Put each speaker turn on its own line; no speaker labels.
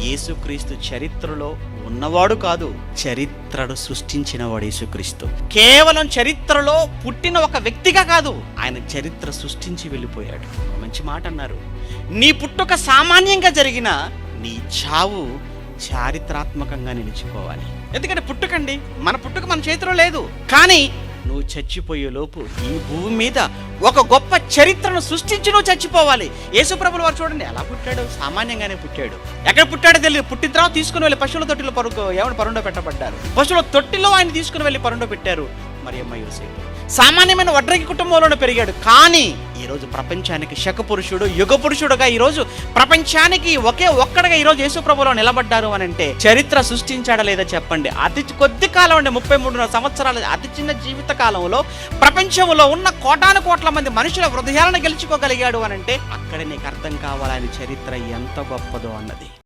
యేసుక్రీస్తు చరిత్రలో ఉన్నవాడు కాదు, చరిత్రను సృష్టించినవాడు యేసుక్రీస్తు. కేవలం చరిత్రలో పుట్టిన ఒక వ్యక్తిగా కాదు, ఆయన చరిత్ర సృష్టించి వెళ్ళిపోయాడు. మంచి మాట అన్నారు, నీ పుట్టుక సామాన్యంగా జరిగిన నీ చావు చారిత్రాత్మకంగా నిలిచిపోవాలి. ఎందుకంటే పుట్టుకండి, మన పుట్టుక మన చేతిలో లేదు. కానీ నువ్వు చచ్చిపోయే లోపు ఈ భూమి మీద ఒక గొప్ప చరిత్రను సృష్టించి నువ్వు చచ్చిపోవాలి. యేసుప్రభుల వారు చూడండి ఎలా పుట్టాడు, సామాన్యంగానే పుట్టాడు. ఎక్కడ పుట్టాడో తెలియదు. పుట్టిన తర్వాత తీసుకుని వెళ్ళి పశువుల తొట్టిలో పరుండో పెట్టబడ్డారు. పశువుల తొట్టిలో ఆయన తీసుకుని వెళ్ళి పరుండో పెట్టారు మరియమ్మ యోసేపు. సామాన్యమైన వడ్రంగి కుటుంబంలోనే పెరిగాడు. కానీ ఈరోజు ప్రపంచానికి శకపురుషుడు, యుగ పురుషుడుగా ఈరోజు ప్రపంచానికి ఒకే ఒక్కడిగా ఈరోజు యేసుప్రభులో నిలబడ్డారు అని అంటే చరిత్ర సృష్టించాడా లేదా చెప్పండి. అతి కొద్ది కాలం అండి, 33 సంవత్సరాల అతి చిన్న జీవిత కాలంలో ప్రపంచంలో ఉన్న కోటాను కోట్ల మంది మనుషుల హృదయాలను గెలుచుకోగలిగాడు అని అంటే అక్కడే నీకు అర్థం కావాలి ఆయన చరిత్ర ఎంత గొప్పదో అన్నది.